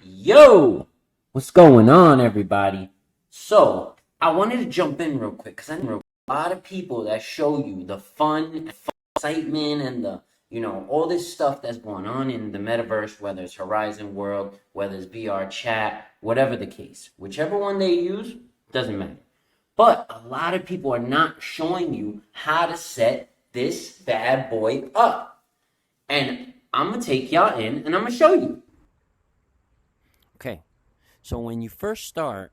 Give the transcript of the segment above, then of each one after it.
Yo, what's going on, everybody? So, I wanted to jump in real quick because I know a lot of people that show you the fun, excitement, and all this stuff that's going on in the metaverse, whether it's Horizon World, whether it's VR chat, whatever the case. Whichever one they use, doesn't matter. But a lot of people are not showing you how to set this bad boy up. And I'm going to take y'all in and I'm going to show you. Okay, so when you first start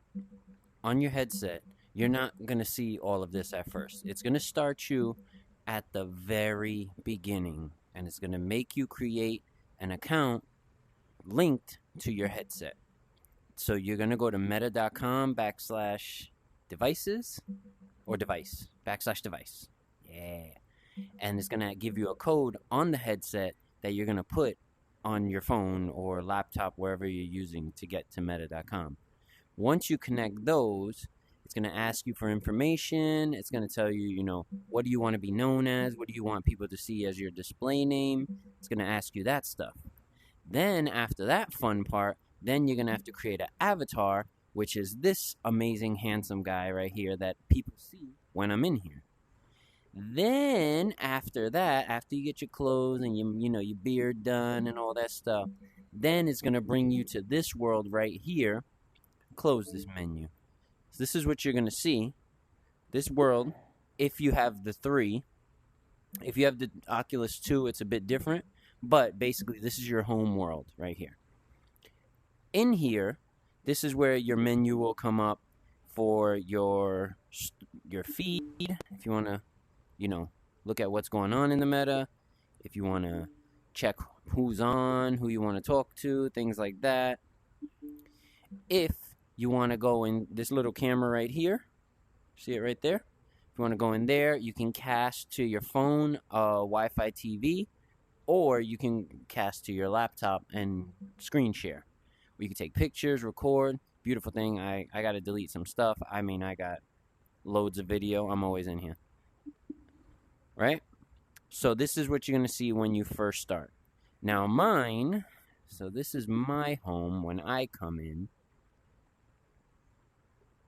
on your headset, you're not going to see all of this at first. It's going to start you at the very beginning, and it's going to make you create an account linked to your headset. So you're going to go to meta.com/devices or device. Yeah. And it's going to give you a code on the headset that you're going to put on your phone or laptop, wherever you're using to get to meta.com. Once you connect those, it's going to ask you for information. It's going to tell you, what do you want to be known as? What do you want people to see as your display name? It's going to ask you that stuff. Then after that fun part, then you're going to have to create an avatar, which is this amazing, handsome guy right here that people see when I'm in here. Then after that, after you get your clothes and your beard done and all that stuff, then it's going to bring you to this world right here. Close this menu. So this is what you're going to see. This world, if you have the 3. If you have the Oculus 2, it's a bit different. But basically, this is your home world right here. In here, this is where your menu will come up for your feed. If you want to look at what's going on in the meta, if you want to check who's on, who you want to talk to, things like that. If you want to go in this little camera right here, see it right there? If you want to go in there, you can cast to your phone, Wi-Fi TV, or you can cast to your laptop and screen share. You can take pictures, record. Beautiful thing. I got to delete some stuff. I got loads of video. I'm always in here. Right? So this is what you're going to see when you first start. Now so this is my home when I come in.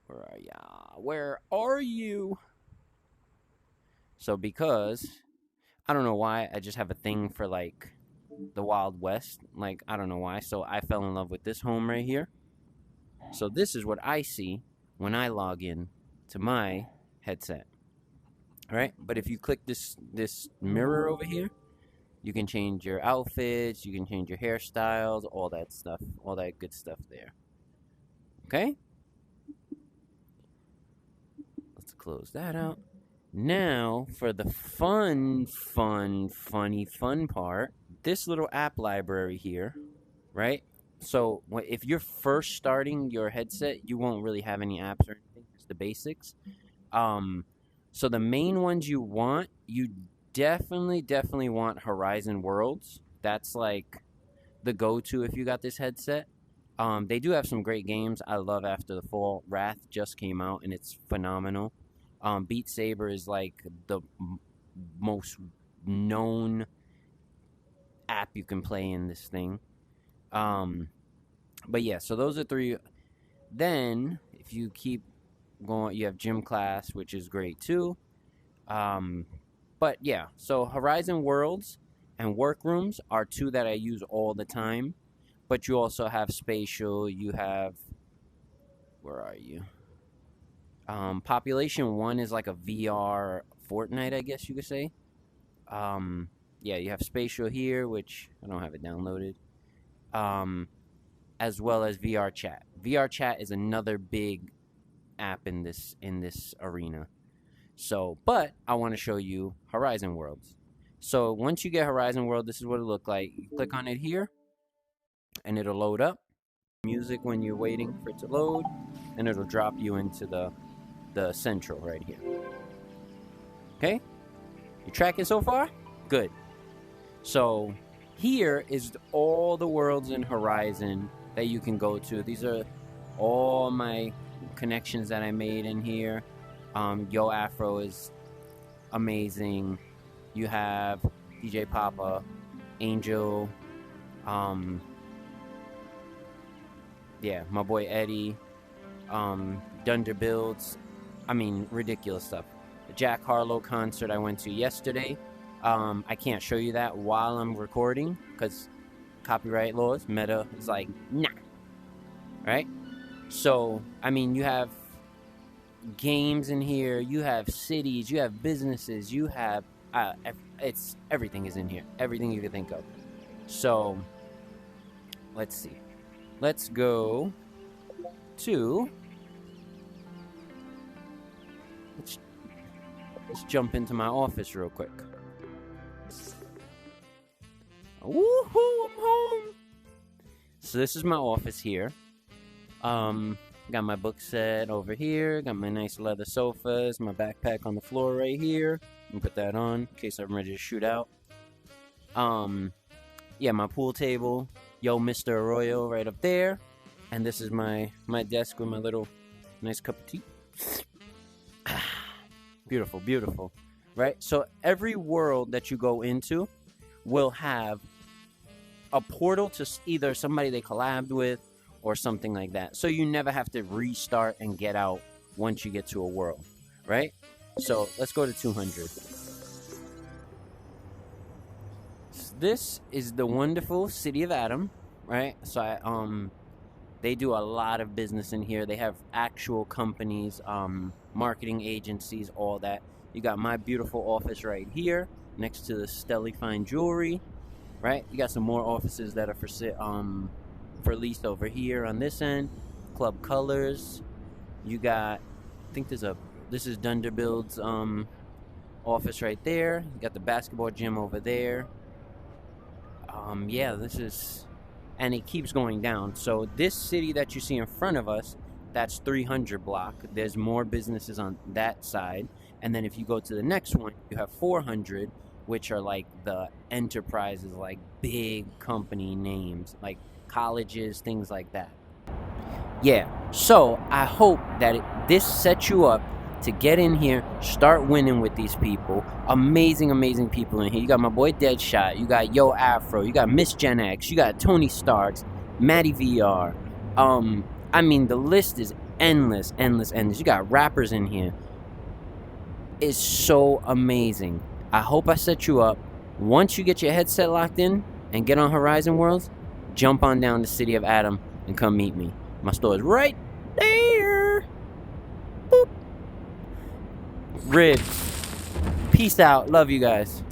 Where are you? So because, I don't know why, I just have a thing for the Wild West. I don't know why. So I fell in love with this home right here. So this is what I see when I log in to my headset. All right, but if you click this mirror over here, you can change your outfits, you can change your hairstyles, all that stuff, all that good stuff there. Okay? Let's close that out. Now, for the funny part, this little app library here, right? So if you're first starting your headset, you won't really have any apps or anything, just the basics. So the main ones you definitely want Horizon Worlds. That's the go-to if you got this headset. They do have some great games. I love After the Fall. Wrath just came out and it's phenomenal. Beat Saber is the most known app you can play in this thing. But yeah, so those are 3. Then if you keep going, you have gym class, which is great too. But yeah, so Horizon Worlds and Workrooms are 2 that I use all the time. But you also have Spatial. You have, where are you? Population 1 is like a VR Fortnite, I guess you could say. Yeah, you have Spatial here, which I don't have it downloaded. As well as VR Chat. VR Chat is another big app in this arena. So, but I want to show you Horizon Worlds. So once you get Horizon World, this is what it looks like. You click on it here, and it'll load up. Music when you're waiting for it to load, and it'll drop you into the central right here. Okay? You tracking so far? Good. So here is all the worlds in Horizon that you can go to. These are all my connections that I made in here. Yo Afro is amazing. You have DJ Papa, Angel, Yeah, my boy Eddie, Dunder Builds. I mean, ridiculous stuff. The Jack Harlow concert I went to yesterday. I can't show you that while I'm recording because copyright laws. Meta is like, nah. Right? So, I mean, you have games in here, you have cities, you have businesses, you have it's everything is in here, everything you can think of. So let's see, let's go to let's jump into my office real quick. Woohoo, I'm home. So this is my office here. Got my book set over here. Got my nice leather sofas. My backpack on the floor right here. I'm put that on in case I'm ready to shoot out. Yeah, my pool table. Yo, Mr. Arroyo right up there. And this is my desk with my little nice cup of tea. Beautiful, beautiful. Right? So every world that you go into will have a portal to either somebody they collabed with or something like that. So you never have to restart and get out once you get to a world, right? So let's go to 200. This is the wonderful city of Adam, right? So they do a lot of business in here. They have actual companies, marketing agencies, all that. You got my beautiful office right here next to the Stelly Fine Jewelry, right? You got some more offices that are for lease over here on this end. Club Colors. You got, I think this is Dunder Build's office right there. You got the basketball gym over there. Yeah, this is, and it keeps going down. So this city that you see in front of us, that's 300 block. There's more businesses on that side. And then if you go to the next one, you have 400, which are like the enterprises, like big company names, like colleges, things like that. Yeah, so I hope that this sets you up to get in here, start winning with these people. Amazing, amazing people in here. You got my boy Deadshot, you got Yo Afro, you got Miss Gen X, you got Tony Starks, Matty VR. I mean, the list is endless. You got rappers in here. It's so amazing. I hope I set you up. Once you get your headset locked in and get on Horizon Worlds, jump on down to City of Adam and come meet me. My store is right there. Boop. Ribs. Peace out. Love you guys.